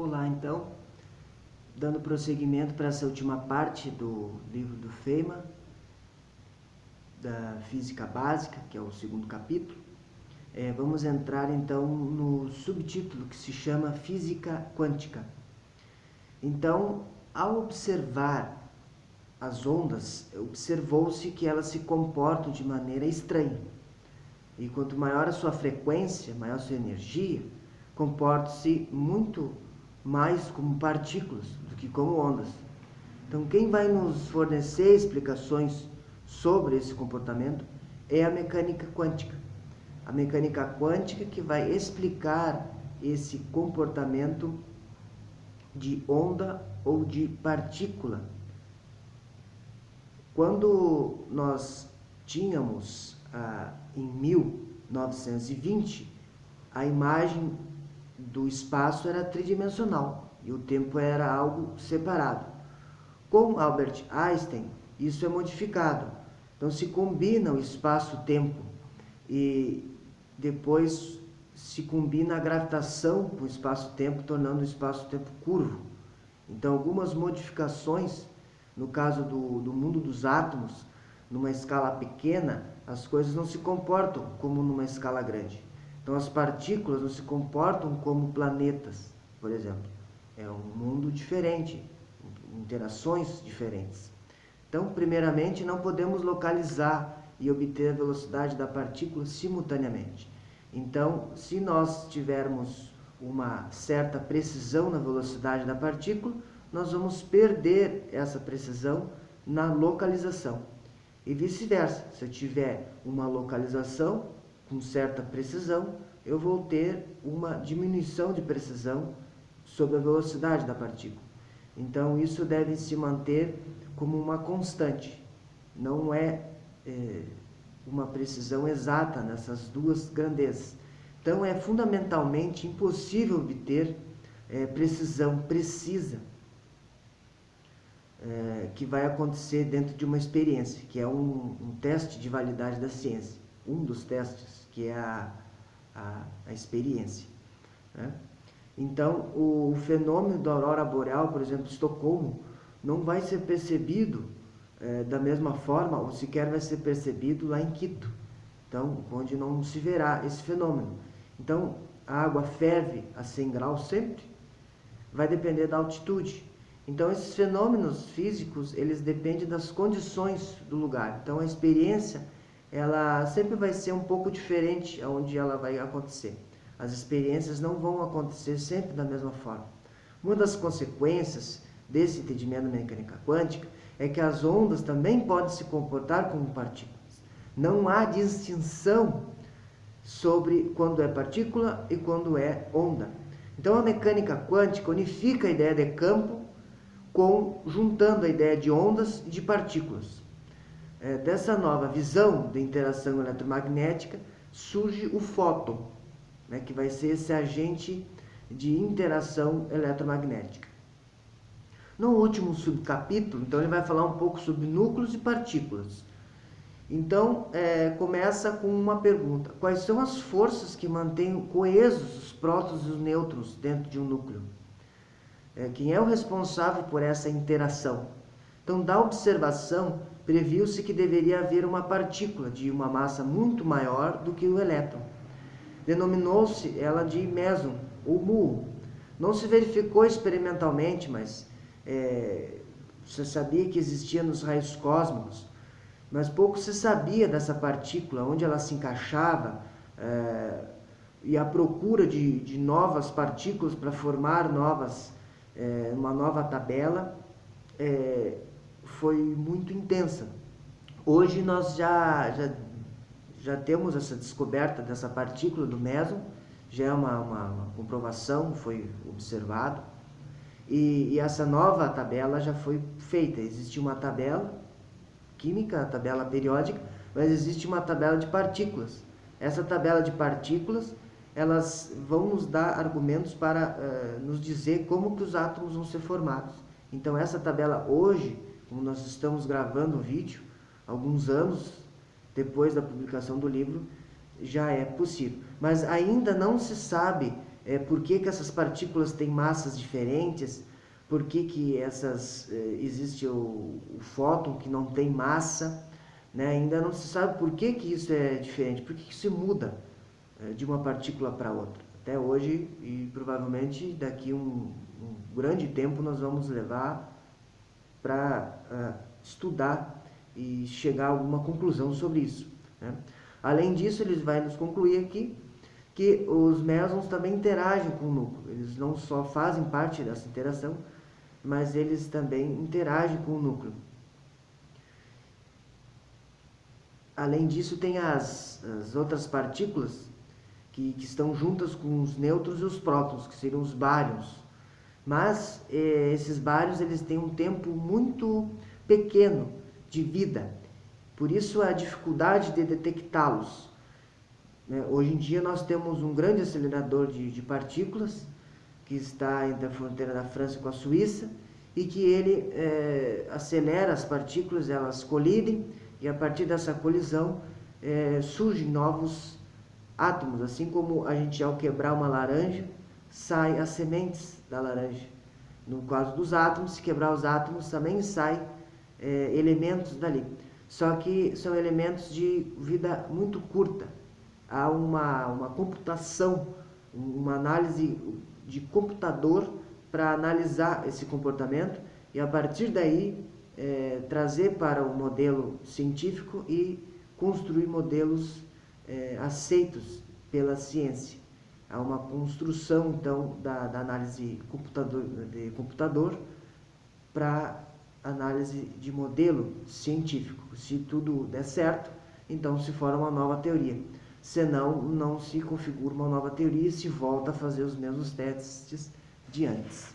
Olá, então, dando prosseguimento para essa última parte do livro do Feynman, da Física Básica, que é o segundo capítulo, vamos entrar então no subtítulo que se chama Física Quântica. Então, ao observar as ondas, observou-se que elas se comportam de maneira estranha. E quanto maior a sua frequência, maior a sua energia, comportam-se muito mais como partículas do que como ondas. Então, quem vai nos fornecer explicações sobre esse comportamento é a mecânica quântica. A mecânica quântica que vai explicar esse comportamento de onda ou de partícula. Quando nós tínhamos, em 1920, a imagem do espaço era tridimensional e o tempo era algo separado. Com Albert Einstein, isso é modificado. Então, se combina o espaço-tempo e depois se combina a gravitação com o espaço-tempo, tornando o espaço-tempo curvo. Então, algumas modificações, no caso do mundo dos átomos, numa escala pequena, as coisas não se comportam como numa escala grande. Então, as partículas não se comportam como planetas, por exemplo. É um mundo diferente, interações diferentes. Então, primeiramente, não podemos localizar e obter a velocidade da partícula simultaneamente. Então, se nós tivermos uma certa precisão na velocidade da partícula, nós vamos perder essa precisão na localização. E vice-versa, se eu tiver uma localização com certa precisão, eu vou ter uma diminuição de precisão sobre a velocidade da partícula. Então, isso deve se manter como uma constante. Não é uma precisão exata nessas duas grandezas. Então, é fundamentalmente impossível obter precisão precisa que vai acontecer dentro de uma experiência, que é um teste de validade da ciência. Um dos testes, que é a experiência, né? Então, o fenômeno da aurora boreal, por exemplo, Estocolmo, não vai ser percebido da mesma forma, ou sequer vai ser percebido lá em Quito, então, onde não se verá esse fenômeno. Então, a água ferve a 100 graus sempre, vai depender da altitude. Então, esses fenômenos físicos, eles dependem das condições do lugar. Então, a experiência, ela sempre vai ser um pouco diferente aonde ela vai acontecer. As experiências não vão acontecer sempre da mesma forma. Uma das consequências desse entendimento da mecânica quântica é que as ondas também podem se comportar como partículas. Não há distinção sobre quando é partícula e quando é onda. Então, a mecânica quântica unifica a ideia de campo juntando a ideia de ondas e de partículas. Dessa nova visão de interação eletromagnética surge o fóton, né, que vai ser esse agente de interação eletromagnética. No último subcapítulo, então, ele vai falar um pouco sobre núcleos e partículas. Então, começa com uma pergunta: quais são as forças que mantêm coesos os prótons e os nêutrons dentro de um núcleo? Quem é o responsável por essa interação? Então, da observação, previu-se que deveria haver uma partícula de uma massa muito maior do que o elétron. Denominou-se ela de meson, ou muon. Não se verificou experimentalmente, mas você sabia que existia nos raios cósmicos, mas pouco se sabia dessa partícula, onde ela se encaixava, e a procura de novas partículas para formar uma nova tabela foi muito intensa. Hoje nós já temos essa descoberta dessa partícula do meson, já é uma comprovação, foi observado, e essa nova tabela já foi feita. Existe uma tabela química, a tabela periódica, mas existe uma tabela de partículas. Essa tabela de partículas, elas vão nos dar argumentos para nos dizer como que os átomos vão ser formados. Então, essa tabela hoje, como nós estamos gravando o vídeo, alguns anos depois da publicação do livro, já é possível. Mas ainda não se sabe por que essas partículas têm massas diferentes, por que existe o fóton que não tem massa, né? Ainda não se sabe por que isso é diferente, por que isso muda de uma partícula para outra. Até hoje, e provavelmente daqui um grande tempo, nós vamos levar para estudar e chegar a alguma conclusão sobre isso, né? Além disso, ele vai nos concluir aqui que os mesons também interagem com o núcleo. Eles não só fazem parte dessa interação, mas eles também interagem com o núcleo. Além disso, tem as outras partículas que estão juntas com os nêutrons e os prótons, que seriam os bárions. Mas esses bárions eles têm um tempo muito pequeno de vida. Por isso a dificuldade de detectá-los. Hoje em dia nós temos um grande acelerador de partículas, que está entre a fronteira da França com a Suíça, e que ele acelera as partículas, elas colidem, e a partir dessa colisão surgem novos átomos, assim como a gente, ao quebrar uma laranja, sai as sementes da laranja. No caso dos átomos, se quebrar os átomos, também saem elementos dali. Só que são elementos de vida muito curta. Há uma computação, uma análise de computador para analisar esse comportamento e, a partir daí, trazer para o modelo científico e construir modelos aceitos pela ciência. Há uma construção, então, da análise de computador para análise de modelo científico. Se tudo der certo, então se forma uma nova teoria. Senão, não se configura uma nova teoria e se volta a fazer os mesmos testes de antes.